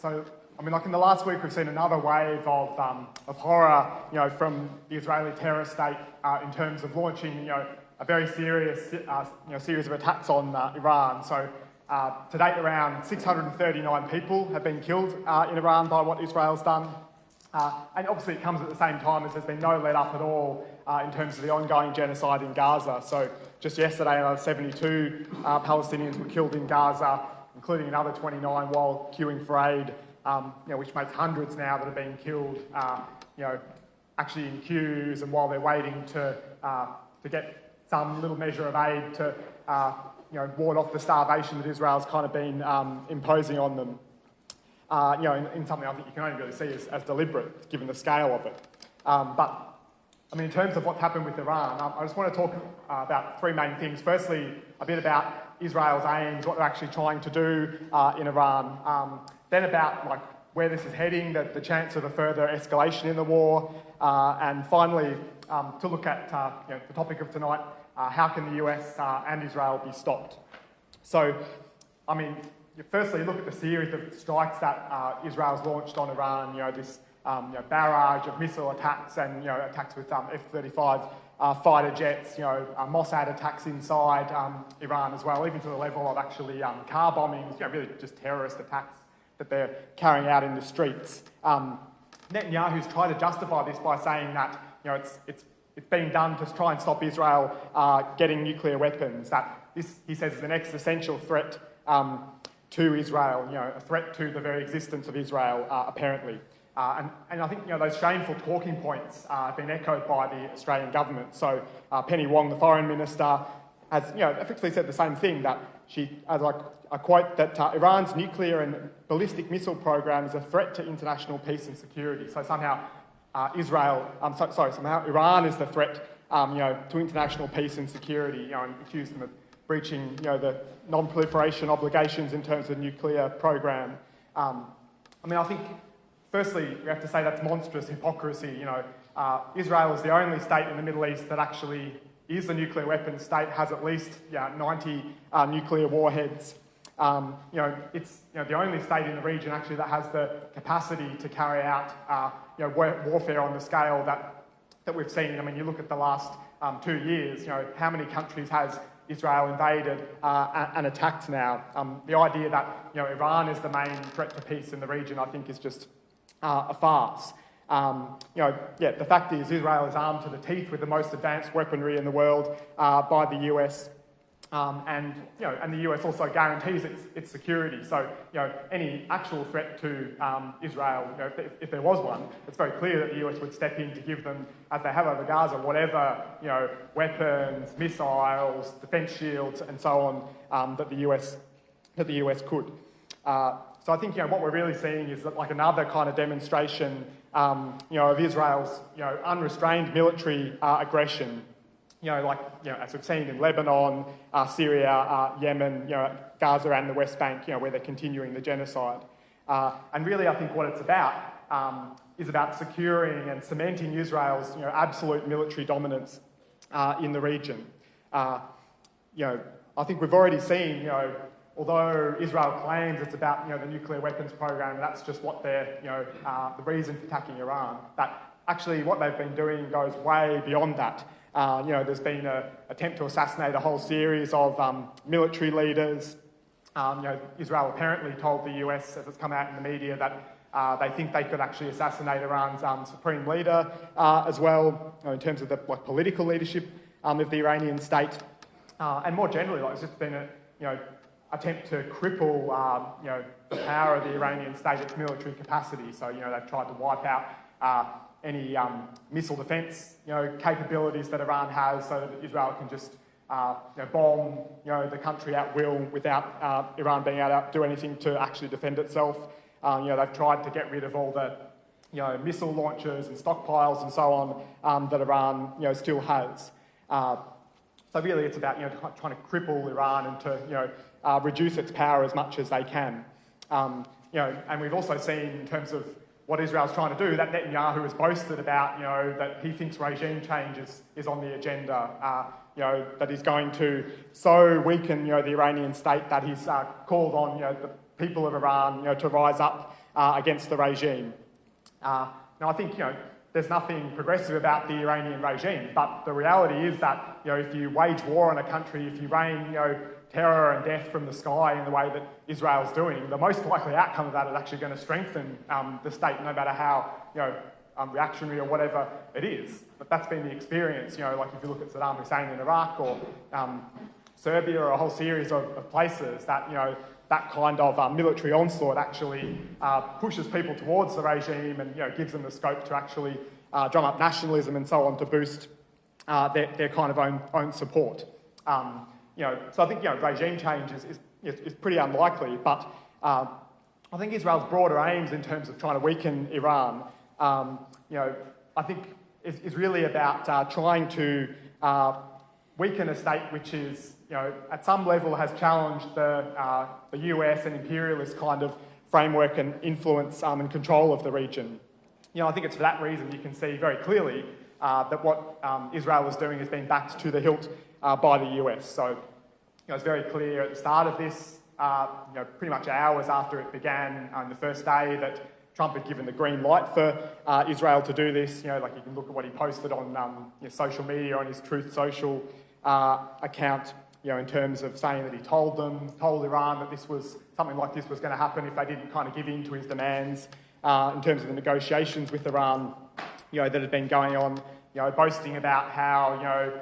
So, I mean, like in the last week, we've seen another wave of horror, from the Israeli terror state in terms of launching, a very serious, series of attacks on Iran. So, to date, around 639 people have been killed in Iran by what Israel's done. And obviously it comes at the same time as there's been no let up at all in terms of the ongoing genocide in Gaza. So just yesterday, another 72 Palestinians were killed in Gaza, including another 29 while queuing for aid, which makes hundreds now that are being killed, actually in queues and while they're waiting to get some little measure of aid to, ward off the starvation that Israel's kind of been imposing on them. In something I think you can only really see as deliberate, given the scale of it. But, I mean, in terms of what's happened with Iran, I just want to talk about three main things. Firstly, a bit about Israel's aims, what they're actually trying to do in Iran. Then about where this is heading, the chance of a further escalation in the war. And finally, to look at the topic of tonight, how can the US and Israel be stopped? So, I mean, firstly, look at the series of strikes that Israel's launched on Iran, this barrage of missile attacks and, attacks with F-35 fighter jets, Mossad attacks inside Iran as well, even to the level of actually car bombings, really just terrorist attacks that they're carrying out in the streets. Netanyahu's tried to justify this by saying that, it's being done to try and stop Israel getting nuclear weapons, that this, he says, is an existential threat to Israel, a threat to the very existence of Israel, apparently. And I think, those shameful talking points have been echoed by the Australian government. So Penny Wong, the foreign minister, has, effectively said the same thing, that she, as I quote, that Iran's nuclear and ballistic missile program is a threat to international peace and security. So somehow somehow Iran is the threat, to international peace and security, and accuse them of breaching, the non-proliferation obligations in terms of the nuclear program. I think, firstly, we have to say that's monstrous hypocrisy. Israel is the only state in the Middle East that actually is a nuclear weapons state, has at least 90 nuclear warheads. It's the only state in the region actually that has the capacity to carry out warfare on the scale that we've seen. I mean, you look at the last 2 years. How many countries has Israel invaded and attacked now? The idea that Iran is the main threat to peace in the region, I think, is just a farce. The fact is Israel is armed to the teeth with the most advanced weaponry in the world by the US. And the US also guarantees its security. So, any actual threat to Israel, if there was one, it's very clear that the US would step in to give them, as they have over Gaza, whatever, weapons, missiles, defence shields, and so on, that the US could. So I think, what we're really seeing is that, another kind of demonstration, of Israel's, unrestrained military aggression. As we've seen in Lebanon, Syria, Yemen, Gaza and the West Bank, where they're continuing the genocide. And really, I think what it's about is about securing and cementing Israel's, absolute military dominance in the region. I think we've already seen, although Israel claims it's about, the nuclear weapons program, and that's just what they're, the reason for attacking Iran, that actually what they've been doing goes way beyond that. There's been an attempt to assassinate a whole series of military leaders. Israel apparently told the US, as it's come out in the media, that they think they could actually assassinate Iran's supreme leader as well, in terms of the political leadership of the Iranian state. And more generally, it's just been a attempt to cripple the power of the Iranian state, its military capacity. So they've tried to wipe out any missile defence, capabilities that Iran has, so that Israel can just, bomb, the country at will without Iran being able to do anything to actually defend itself. They've tried to get rid of all the, missile launchers and stockpiles and so on that Iran, still has. So really, it's about trying to cripple Iran and to reduce its power as much as they can. And we've also seen in terms of what Israel's trying to do, that Netanyahu has boasted about, that he thinks regime change is on the agenda, that he's going to so weaken, the Iranian state that he's called on, the people of Iran, to rise up against the regime. Now, I think, there's nothing progressive about the Iranian regime, but the reality is that, if you wage war on a country, if you rain, terror and death from the sky in the way that Israel's doing, the most likely outcome of that is actually going to strengthen the state, no matter how, reactionary or whatever it is. But that's been the experience, like if you look at Saddam Hussein in Iraq or Serbia or a whole series of places that, that kind of military onslaught actually pushes people towards the regime and, gives them the scope to actually drum up nationalism and so on to boost their kind of own support. So I think, regime change is pretty unlikely, but I think Israel's broader aims in terms of trying to weaken Iran, I think is really about trying to weaken a state which is, at some level has challenged the US and imperialist kind of framework and influence and control of the region. I think it's for that reason you can see very clearly that what Israel is doing is being backed to the hilt by the US. So, it's very clear at the start of this, pretty much hours after it began on the first day, that Trump had given the green light for Israel to do this. Like you can look at what he posted on social media, on his Truth Social account, in terms of saying that he told Iran that something like this was going to happen if they didn't kind of give in to his demands, in terms of the negotiations with Iran, that had been going on, boasting about how,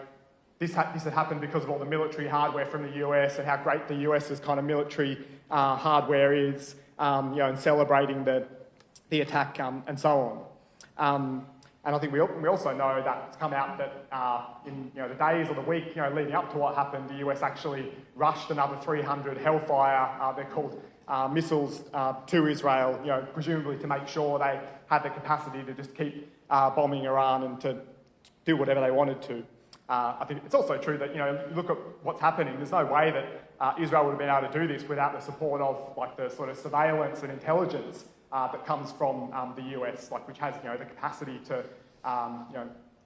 this had happened because of all the military hardware from the US and how great the US's kind of military hardware is, and celebrating the attack and so on. And I think we also know that it's come out that in the days or the week leading up to what happened, the US actually rushed another 300 Hellfire, they're called missiles, to Israel, presumably to make sure they had the capacity to just keep bombing Iran and to do whatever they wanted to. I think it's also true that, you look at what's happening, there's no way that Israel would have been able to do this without the support of the sort of surveillance and intelligence that comes from the US, which has, the capacity to,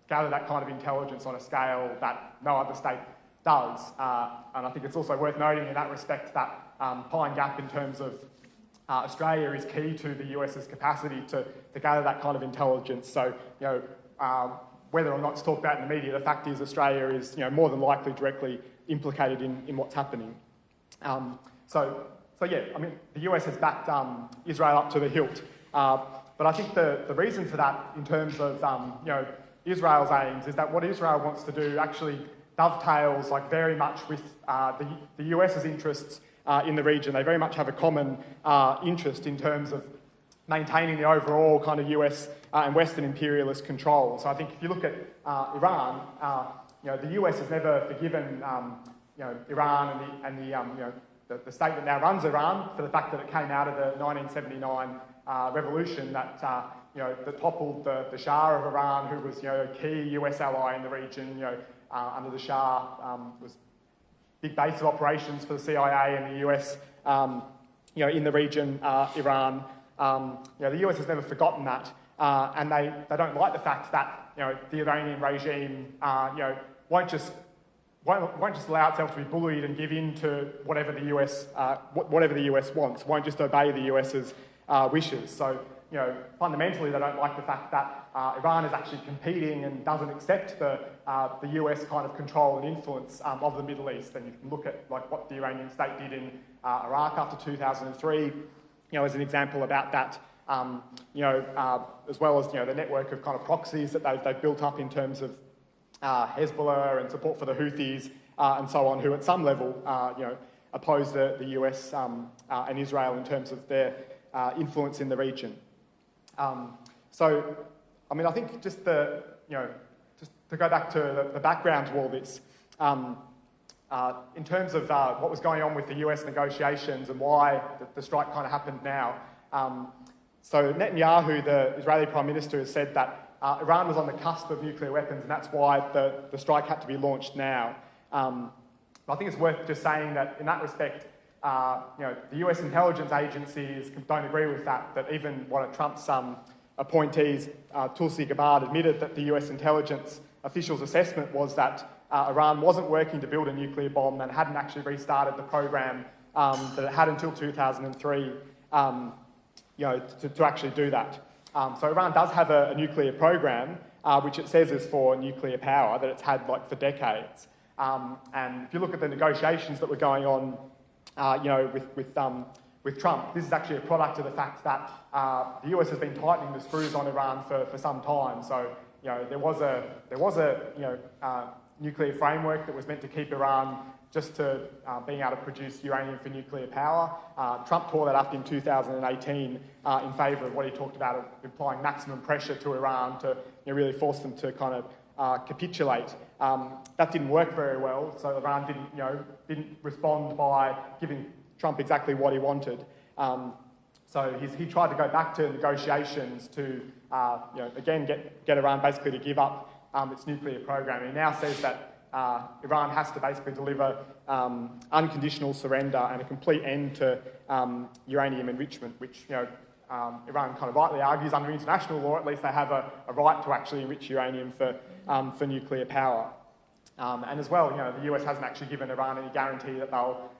gather that kind of intelligence on a scale that no other state does. And I think it's also worth noting in that respect that Pine Gap in terms of Australia is key to the US's capacity to gather that kind of intelligence. So, whether or not it's talked about in the media, the fact is Australia is, more than likely directly implicated in what's happening. So yeah, I mean, the US has backed Israel up to the hilt. But I think the reason for that in terms of, Israel's aims is that what Israel wants to do actually dovetails very much with the US's interests in the region. They very much have a common interest in terms of maintaining the overall kind of US and Western imperialist control. So I think if you look at Iran, the US has never forgiven, Iran and the state that now runs Iran for the fact that it came out of the 1979 revolution that toppled the Shah of Iran, who was a key US ally in the region. Under the Shah was big base of operations for the CIA and the US, in the region, Iran. The US has never forgotten that, and they don't like the fact that the Iranian regime won't just allow itself to be bullied and give in to whatever the US wants. Won't just obey the US's wishes. So fundamentally they don't like the fact that Iran is actually competing and doesn't accept the US kind of control and influence of the Middle East. And you can look at what the Iranian state did in Iraq after 2003. As an example about that, as well as, the network of kind of proxies that they've built up in terms of Hezbollah and support for the Houthis and so on, who at some level, oppose the US and Israel in terms of their influence in the region. So, I mean, I think just just to go back to the background to all this, in terms of what was going on with the US negotiations and why the strike kind of happened now. So Netanyahu, the Israeli Prime Minister, has said that Iran was on the cusp of nuclear weapons and that's why the strike had to be launched now. I think it's worth just saying that in that respect, the US intelligence agencies don't agree with that even one of Trump's appointees, Tulsi Gabbard, admitted that the US intelligence officials' assessment was that Iran wasn't working to build a nuclear bomb and hadn't actually restarted the program that it had until 2003. to actually do that. So Iran does have a nuclear program, which it says is for nuclear power, that it's had for decades. And if you look at the negotiations that were going on, with Trump, this is actually a product of the fact that the US has been tightening the screws on Iran for some time. So there was a nuclear framework that was meant to keep Iran just to being able to produce uranium for nuclear power. Trump tore that up in 2018 in favour of what he talked about, applying maximum pressure to Iran to really force them to kind of capitulate. That didn't work very well, so Iran didn't respond by giving Trump exactly what he wanted. So he tried to go back to negotiations to again get Iran basically to give up its nuclear program. He now says that Iran has to basically deliver unconditional surrender and a complete end to uranium enrichment, which Iran kind of rightly argues under international law, at least they have a right to actually enrich uranium for nuclear power. And as well, the US hasn't actually given Iran any guarantee that they'll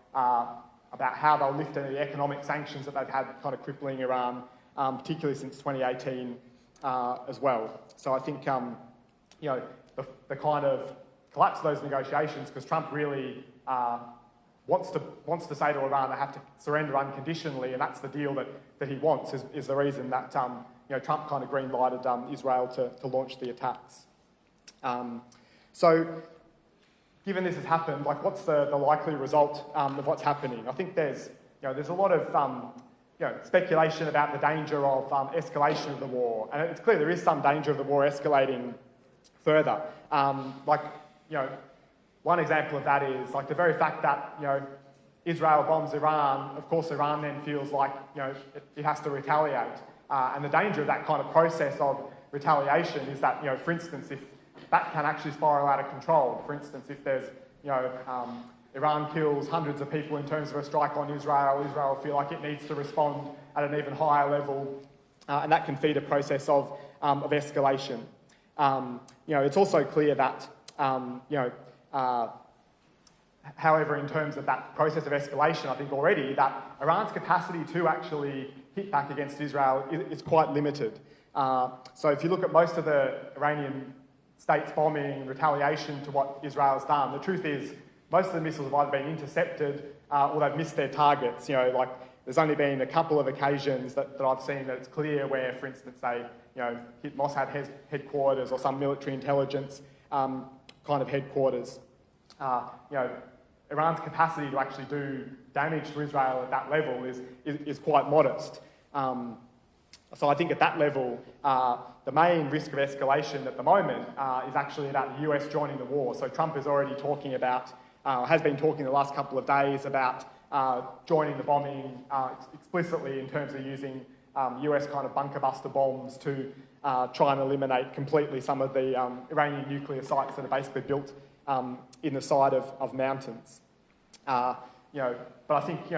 about how they'll lift any of the economic sanctions that they've had kind of crippling Iran, particularly since 2018 as well. So I think the kind of collapse of those negotiations, because Trump really wants to say to Iran they have to surrender unconditionally, and that's the deal that he wants, is the reason that Trump kind of green-lighted Israel to launch the attacks. So given this has happened, what's the likely result of what's happening? I think there's a lot of speculation about the danger of escalation of the war, and it's clear there is some danger of the war escalating further. One example of that is the very fact that Israel bombs Iran. Of course, Iran then feels like it has to retaliate, and the danger of that kind of process of retaliation is that for instance, if that can actually spiral out of control. For instance, if there's Iran kills hundreds of people in terms of a strike on Israel, Israel will feel like it needs to respond at an even higher level, and that can feed a process of escalation. It's also clear that, however, in terms of that process of escalation, I think already that Iran's capacity to actually hit back against Israel is quite limited. So if you look at most of the Iranian states bombing in retaliation to what Israel's done, the truth is most of the missiles have either been intercepted or they've missed their targets. There's only been a couple of occasions that I've seen that it's clear where, for instance, they hit Mossad headquarters or some military intelligence kind of headquarters. Iran's capacity to actually do damage to Israel at that level is quite modest. So I think at that level, the main risk of escalation at the moment is actually about the US joining the war. So Trump is already talking about, has been talking the last couple of days about joining the bombing explicitly in terms of using US kind of bunker buster bombs to try and eliminate completely some of the Iranian nuclear sites that are basically built in the side of mountains. But I think,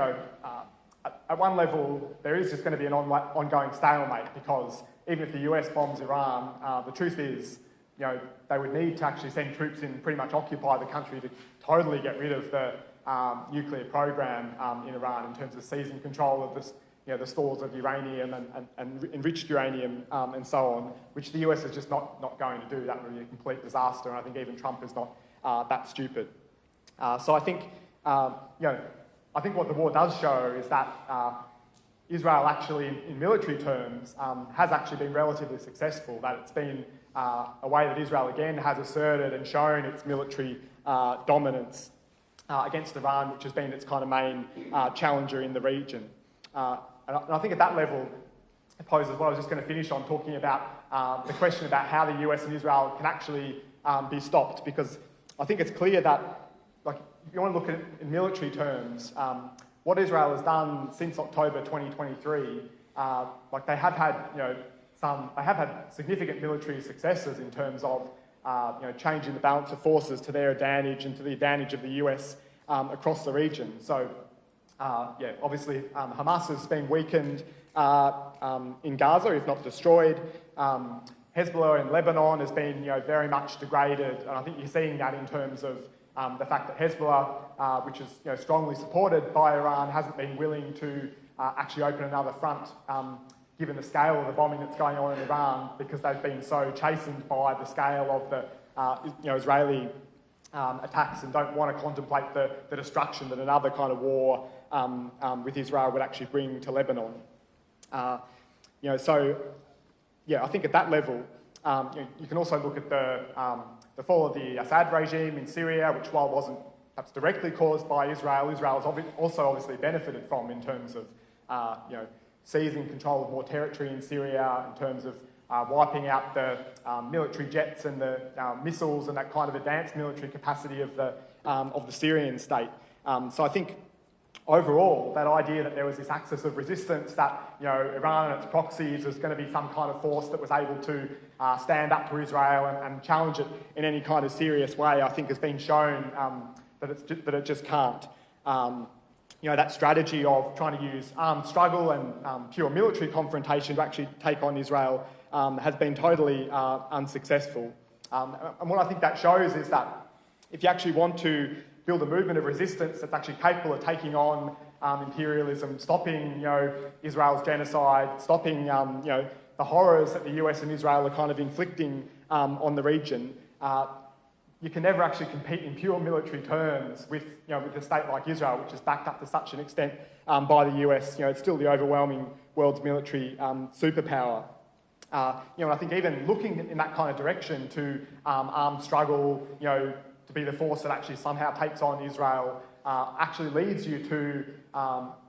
at one level, there is just going to be an ongoing stalemate, because even if the US bombs Iran, the truth is, they would need to actually send troops in, pretty much occupy the country to totally get rid of the nuclear program in Iran in terms of seizing control of this, the stores of uranium and enriched uranium and so on, which the US is just not going to do. That would be a complete disaster, and I think even Trump is not that stupid. So I think, I think what the war does show is that Israel actually, in military terms, has actually been relatively successful, that it's been a way that Israel again has asserted and shown its military dominance against Iran, which has been its kind of main challenger in the region. And I think at that level, I suppose as well, I was just going to finish on talking about the question about how the US and Israel can actually be stopped, because I think it's clear that, if you want to look at it in military terms, what Israel has done since October 2023, they have had significant military successes in terms of changing the balance of forces to their advantage and to the advantage of the US across the region. So, obviously Hamas has been weakened in Gaza, if not destroyed. Hezbollah in Lebanon has been very much degraded, and I think you're seeing that in terms of the fact that Hezbollah, which is strongly supported by Iran, hasn't been willing to actually open another front, given the scale of the bombing that's going on in Iran, because they've been so chastened by the scale of the Israeli attacks and don't want to contemplate the destruction that another kind of war with Israel would actually bring to Lebanon. I think at that level, you can also look at the fall of the Assad regime in Syria, which while wasn't perhaps directly caused by Israel's also obviously benefited from in terms of seizing control of more territory in Syria, in terms of wiping out the military jets and the missiles and that kind of advanced military capacity of the Syrian state. So I think overall, that idea that there was this axis of resistance, that Iran and its proxies was going to be some kind of force that was able to stand up to Israel and challenge it in any kind of serious way, I think has been shown that it just can't. That strategy of trying to use armed struggle and pure military confrontation to actually take on Israel has been totally unsuccessful. And what I think that shows is that if you actually want to build a movement of resistance that's actually capable of taking on imperialism, stopping Israel's genocide, stopping the horrors that the US and Israel are kind of inflicting on the region, you can never actually compete in pure military terms with a state like Israel, which is backed up to such an extent by the US. It's still the overwhelming world's military superpower. I think even looking in that kind of direction to armed struggle, to be the force that actually somehow takes on Israel, actually leads you to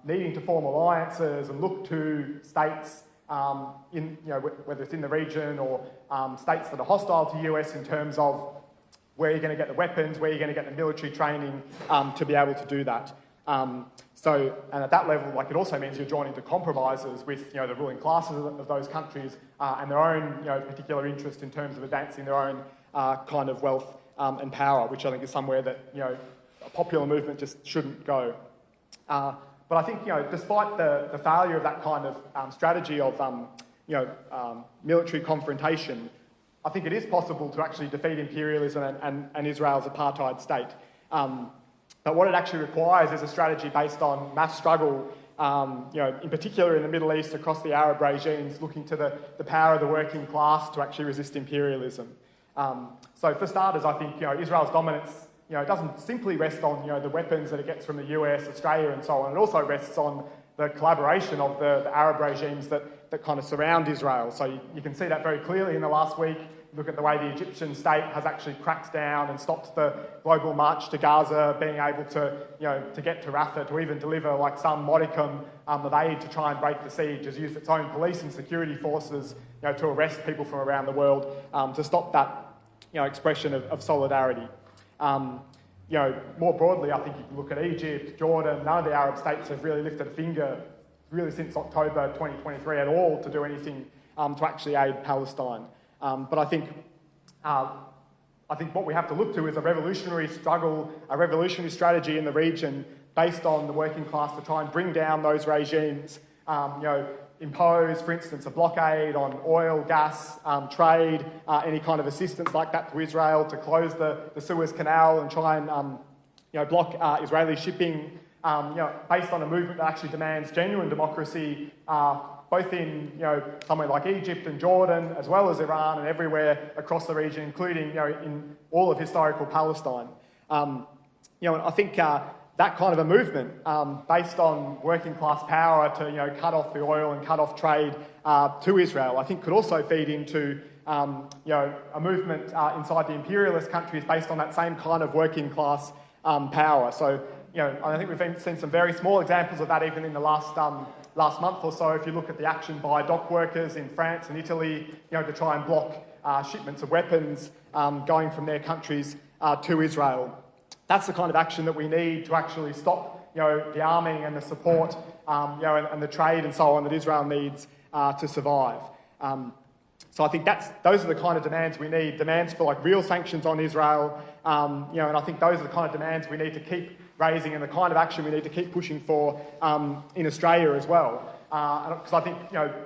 needing to form alliances and look to states whether it's in the region or states that are hostile to US in terms of where you're going to get the weapons, where you're going to get the military training to be able to do that. And at that level, it also means you're drawn into compromises with the ruling classes of those countries and their own particular interest in terms of advancing their own kind of wealth and power, which I think is somewhere that a popular movement just shouldn't go. But I think despite the failure of that kind of strategy of military confrontation, I think it is possible to actually defeat imperialism and Israel's apartheid state. But what it actually requires is a strategy based on mass struggle, in particular in the Middle East, across the Arab regimes, looking to the power of the working class to actually resist imperialism. So for starters, I think Israel's dominance doesn't simply rest on the weapons that it gets from the US, Australia and so on. It also rests on the collaboration of the Arab regimes that kind of surround Israel. So you can see that very clearly in the last week. Look at the way the Egyptian state has actually cracked down and stopped the global march to Gaza, being able to get to Rafah, to even deliver some modicum of aid to try and break the siege, has used its own police and security forces to arrest people from around the world to stop that expression of solidarity. More broadly, I think you can look at Egypt, Jordan. None of the Arab states have really lifted a finger really since October 2023 at all to do anything to actually aid Palestine. But I think what we have to look to is a revolutionary struggle, a revolutionary strategy in the region based on the working class to try and bring down those regimes, impose, for instance, a blockade on oil, gas, trade, any kind of assistance like that to Israel, to close the Suez Canal and try and block Israeli shipping, based on a movement that actually demands genuine democracy, both in somewhere like Egypt and Jordan, as well as Iran and everywhere across the region, including in all of historical Palestine. And I think that kind of a movement, based on working class power to cut off the oil and cut off trade to Israel, I think could also feed into a movement inside the imperialist countries based on that same kind of working class power. So I think we've seen some very small examples of that even in the last month or so. If you look at the action by dock workers in France and Italy, to try and block shipments of weapons going from their countries to Israel. That's the kind of action that we need to actually stop, the arming and the support, and the trade and so on that Israel needs to survive. So I think those are the kind of demands we need, demands for real sanctions on Israel, and I think those are the kind of demands we need to keep raising and the kind of action we need to keep pushing for in Australia as well. Because I think,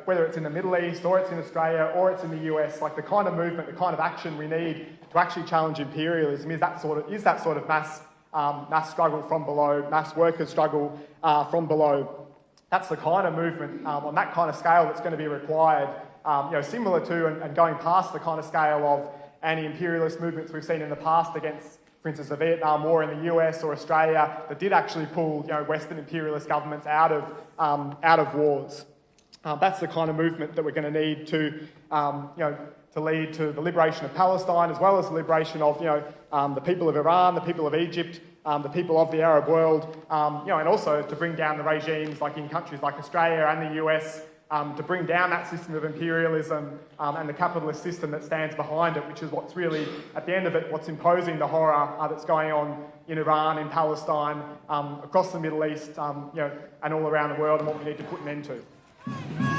whether it's in the Middle East or it's in Australia or it's in the US, the kind of movement, the kind of action we need to actually challenge imperialism is that sort of mass struggle from below, mass worker struggle from below. That's the kind of movement on that kind of scale that's going to be required, similar to and going past the kind of scale of anti-imperialist movements we've seen in the past against, for instance, the Vietnam War in the US or Australia that did actually pull Western imperialist governments out of wars. That's the kind of movement that we're going to need to lead to the liberation of Palestine, as well as the liberation of the people of Iran, the people of Egypt, the people of the Arab world, and also to bring down the regimes like in countries like Australia and the US, to bring down that system of imperialism and the capitalist system that stands behind it, which is what's really, at the end of it, what's imposing the horror that's going on in Iran, in Palestine, across the Middle East, and all around the world, and what we need to put an end to.